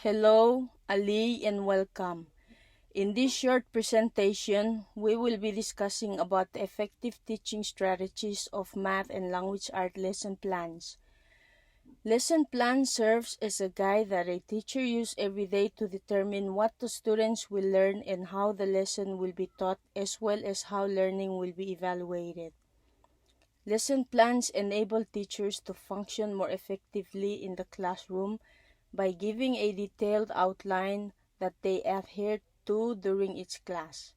Hello, Ali, and welcome. In this short presentation, we will be discussing about the effective teaching strategies of math and language art lesson plans. Lesson plan serves as a guide that a teacher uses every day to determine what the students will learn and how the lesson will be taught, as well as how learning will be evaluated. Lesson plans enable teachers to function more effectively in the classroom by giving a detailed outline that they adhere to during each class.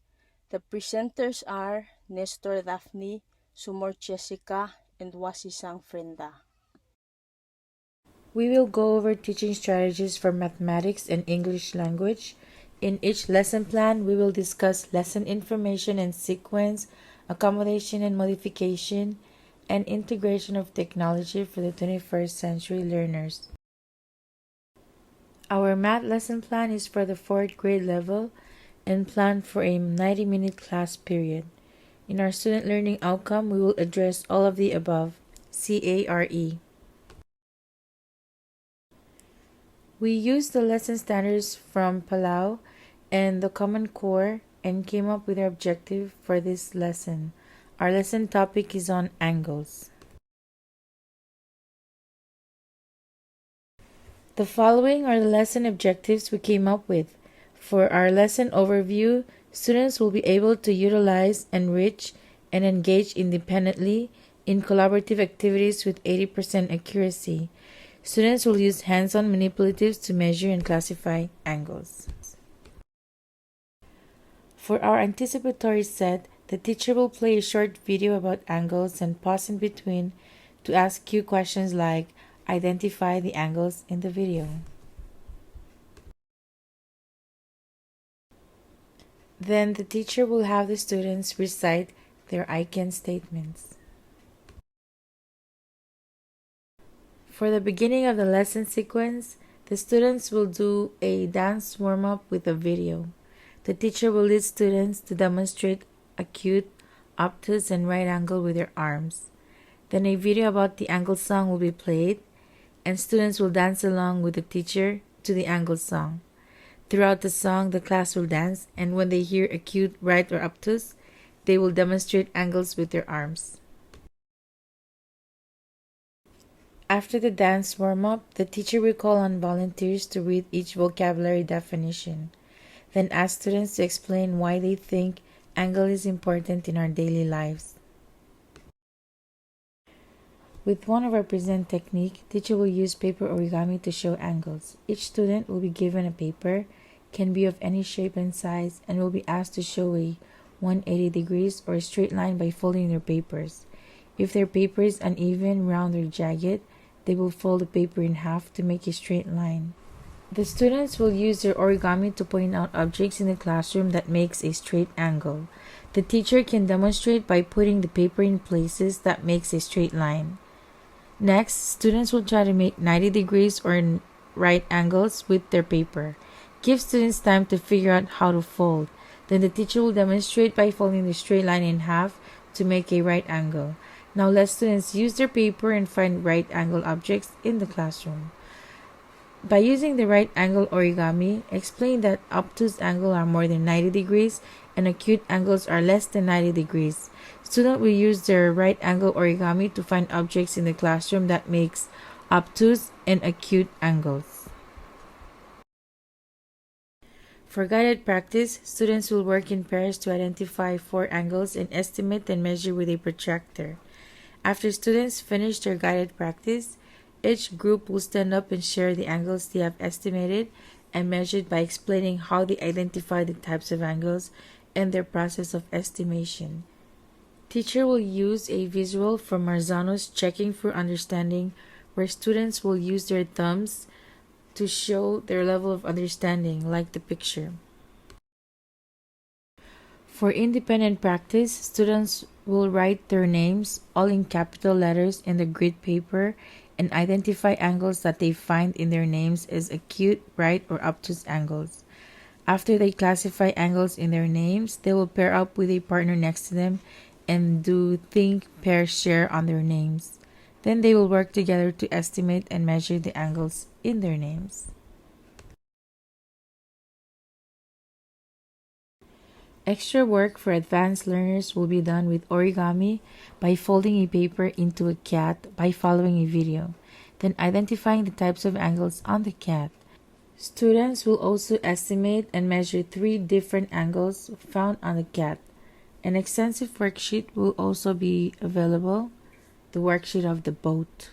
The presenters are Nestor Daphne, Sumor Jessica, and Wasisang Frenda. We will go over teaching strategies for mathematics and English language. In each lesson plan, we will discuss lesson information and sequence, accommodation and modification, and integration of technology for the 21st century learners. Our math lesson plan is for the 4th grade level and planned for a 90-minute class period. In our student learning outcome, we will address all of the above. CARE. We used the lesson standards from Palau and the Common Core and came up with our objective for this lesson. Our lesson topic is on angles. The following are the lesson objectives we came up with. For our lesson overview, students will be able to utilize, enrich, and engage independently in collaborative activities with 80% accuracy. Students will use hands-on manipulatives to measure and classify angles. For our anticipatory set, the teacher will play a short video about angles and pause in between to ask cue questions like, identify the angles in the video. Then the teacher will have the students recite their I can statements. For the beginning of the lesson sequence, the students will do a dance warm-up with a video. The teacher will lead students to demonstrate acute, obtuse, and right angle with their arms. Then a video about the angle song will be played, and students will dance along with the teacher to the angle song. Throughout the song, the class will dance, and when they hear acute, right, or obtuse, they will demonstrate angles with their arms. After the dance warm-up, the teacher will call on volunteers to read each vocabulary definition, then ask students to explain why they think angle is important in our daily lives. With one of our present technique, teacher will use paper origami to show angles. Each student will be given a paper, can be of any shape and size, and will be asked to show a 180 degrees or a straight line by folding their papers. If their paper is uneven, round, or jagged, they will fold the paper in half to make a straight line. The students will use their origami to point out objects in the classroom that makes a straight angle. The teacher can demonstrate by putting the paper in places that makes a straight line. Next, students will try to make 90 degrees or right angles with their paper. Give students time to figure out how to fold. Then the teacher will demonstrate by folding the straight line in half to make a right angle. Now let students use their paper and find right angle objects in the classroom. By using the right angle origami, explain that obtuse angles are more than 90 degrees and acute angles are less than 90 degrees. Students will use their right angle origami to find objects in the classroom that makes obtuse and acute angles. For guided practice, students will work in pairs to identify 4 angles and estimate and measure with a protractor. After students finish their guided practice, each group will stand up and share the angles they have estimated and measured by explaining how they identify the types of angles and their process of estimation. Teacher will use a visual from Marzano's Checking for Understanding, where students will use their thumbs to show their level of understanding, like the picture. For independent practice, students will write their names, all in capital letters, in the grid paper and identify angles that they find in their names as acute, right, or obtuse angles. After they classify angles in their names, they will pair up with a partner next to them and do think, pair, share on their names. Then they will work together to estimate and measure the angles in their names. Extra work for advanced learners will be done with origami by folding a paper into a cat by following a video, then identifying the types of angles on the cat. Students will also estimate and measure 3 different angles found on the cat. An extensive worksheet will also be available, the worksheet of the boat.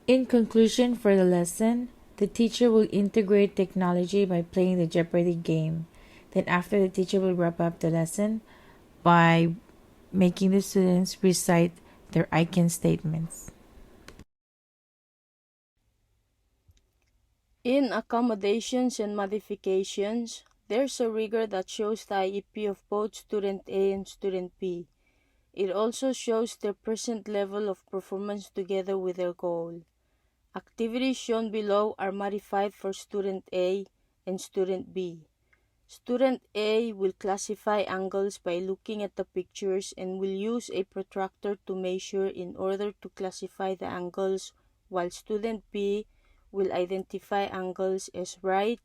In conclusion for the lesson, the teacher will integrate technology by playing the Jeopardy game. Then after, the teacher will wrap up the lesson by making the students recite their I can statements. In accommodations and modifications, there's a rigor that shows the IEP of both student A and student B. It also shows their present level of performance together with their goal. Activities shown below are modified for student A and student B. Student A will classify angles by looking at the pictures and will use a protractor to measure in order to classify the angles, while student B will identify angles as right,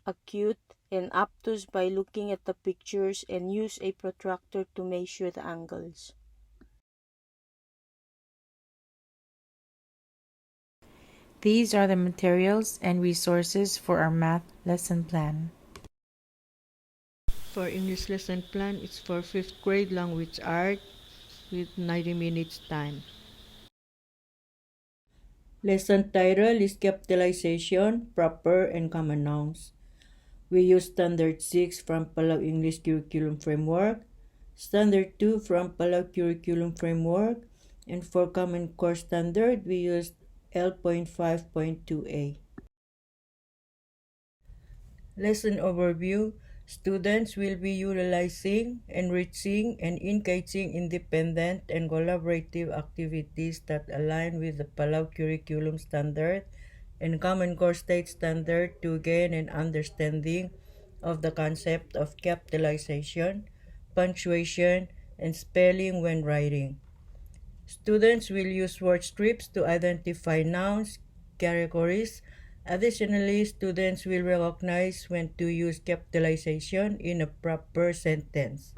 acute, and obtuse by looking at the pictures and use a protractor to measure the angles. These are the materials and resources for our math lesson plan. For English lesson plan, it's for 5th grade language art with 90 minutes time. Lesson title is Capitalization, Proper and Common Nouns. We use Standard 6 from Palau English Curriculum Framework, Standard 2 from Palau Curriculum Framework, and for Common Core Standard, we used L.5.2a. Lesson overview. Students will be utilizing, enriching, and engaging independent and collaborative activities that align with the Palau Curriculum Standard and Common Core State Standard to gain an understanding of the concept of capitalization, punctuation, and spelling when writing. Students will use word strips to identify nouns, categories. Additionally, students will recognize when to use capitalization in a proper sentence.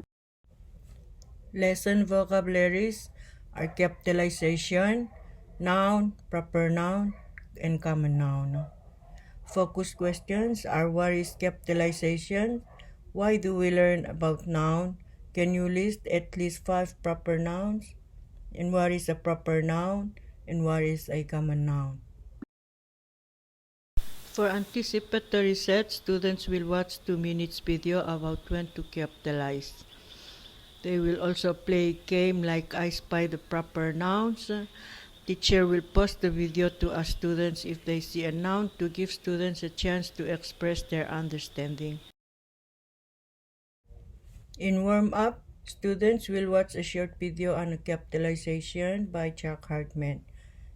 Lesson vocabularies are capitalization, noun, proper noun, and common noun. Focus questions are: what is capitalization? Why do we learn about noun? Can you list at least 5 proper nouns? And what is a proper noun? And what is a common noun? For anticipatory set, students will watch 2 minutes video about when to capitalize. They will also play a game like I Spy the Proper Nouns. Teacher will pause the video to ask students if they see a noun to give students a chance to express their understanding. In warm-up, students will watch a short video on capitalization by Chuck Hartman.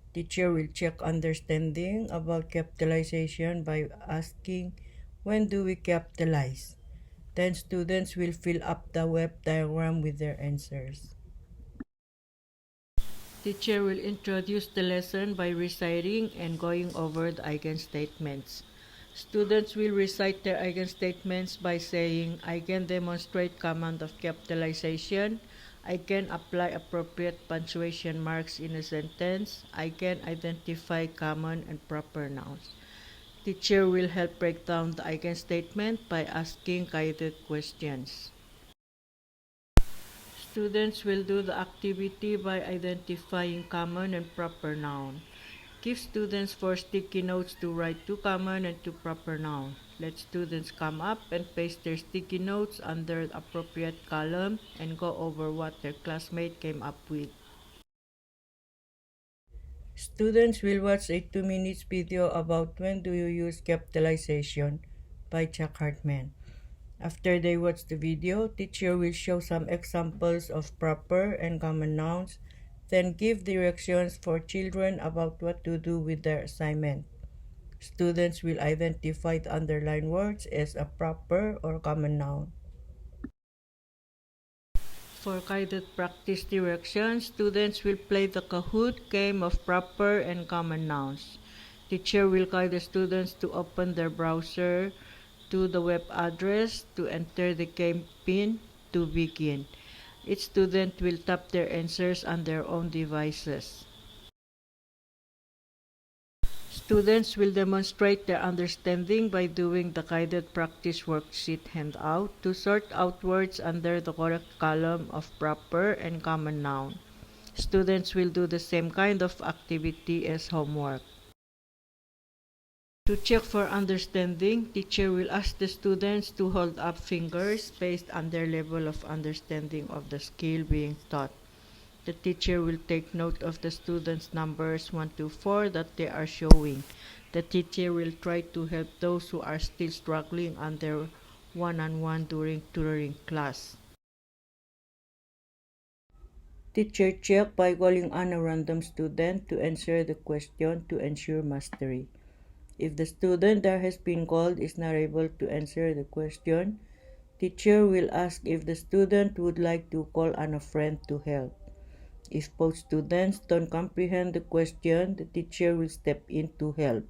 Teacher will check understanding about capitalization by asking, when do we capitalize? Then students will fill up the web diagram with their answers. Teacher will introduce the lesson by reciting and going over the eigenstatements. Students will recite their eigenstatements by saying, I can demonstrate command of capitalization, I can apply appropriate punctuation marks in a sentence, I can identify common and proper nouns. Teacher will help break down the eigenstatement by asking guided questions. Students will do the activity by identifying common and proper noun. Give students 4 sticky notes to write 2 common and 2 proper nouns. Let students come up and paste their sticky notes under the appropriate column and go over what their classmate came up with. Students will watch a 2 minutes video about when do you use capitalization by Chuck Hartman. After they watch the video, teacher will show some examples of proper and common nouns, then give directions for children about what to do with their assignment. Students will identify the underlined words as a proper or common noun. For guided practice directions, students will play the Kahoot game of proper and common nouns. Teacher will guide the students to open their browser, to the web address to enter the game PIN to begin. Each student will tap their answers on their own devices. Students will demonstrate their understanding by doing the guided practice worksheet handout to sort out words under the correct column of proper and common noun. Students will do the same kind of activity as homework. To check for understanding, teacher will ask the students to hold up fingers based on their level of understanding of the skill being taught. The teacher will take note of the students' numbers 1 to 4 that they are showing. The teacher will try to help those who are still struggling on their one-on-one during tutoring class. Teacher check by calling on a random student to answer the question to ensure mastery. If the student that has been called is not able to answer the question, teacher will ask if the student would like to call on a friend to help. If both students don't comprehend the question, the teacher will step in to help.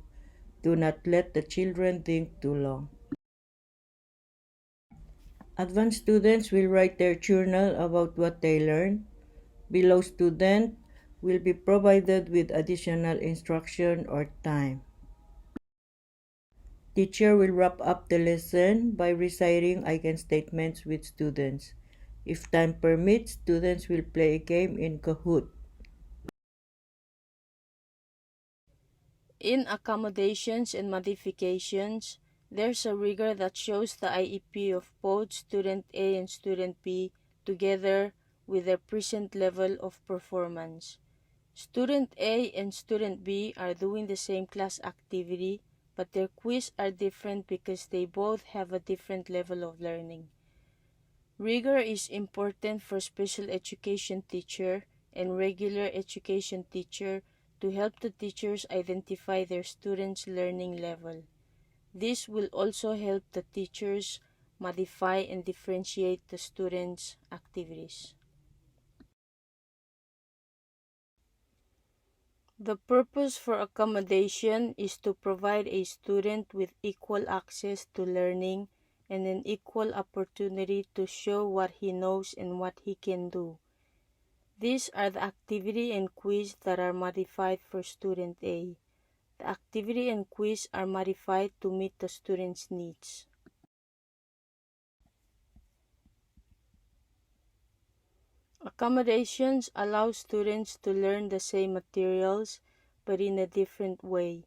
Do not let the children think too long. Advanced students will write their journal about what they learned. Below student will be provided with additional instruction or time. Teacher will wrap up the lesson by reciting eigenstatements with students. If time permits, students will play a game in Kahoot. In accommodations and modifications, there's a rigor that shows the IEP of both student A and student B together with their present level of performance. Student A and student B are doing the same class activity, but their quiz are different because they both have a different level of learning. Rigor is important for special education teacher and regular education teacher to help the teachers identify their students' learning level. This will also help the teachers modify and differentiate the students' activities. The purpose for accommodation is to provide a student with equal access to learning and an equal opportunity to show what he knows and what he can do. These are the activity and quiz that are modified for student A. The activity and quiz are modified to meet the student's needs. Accommodations allow students to learn the same materials but in a different way.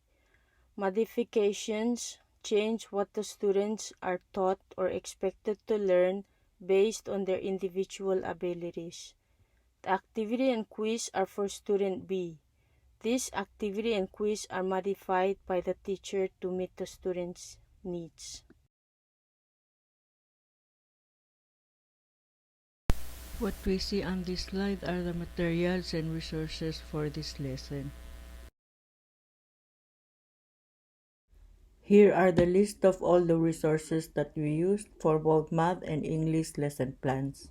Modifications change what the students are taught or expected to learn based on their individual abilities. The activity and quiz are for student B. This activity and quiz are modified by the teacher to meet the student's needs. What we see on this slide are the materials and resources for this lesson. Here are the list of all the resources that we used for both math and English lesson plans.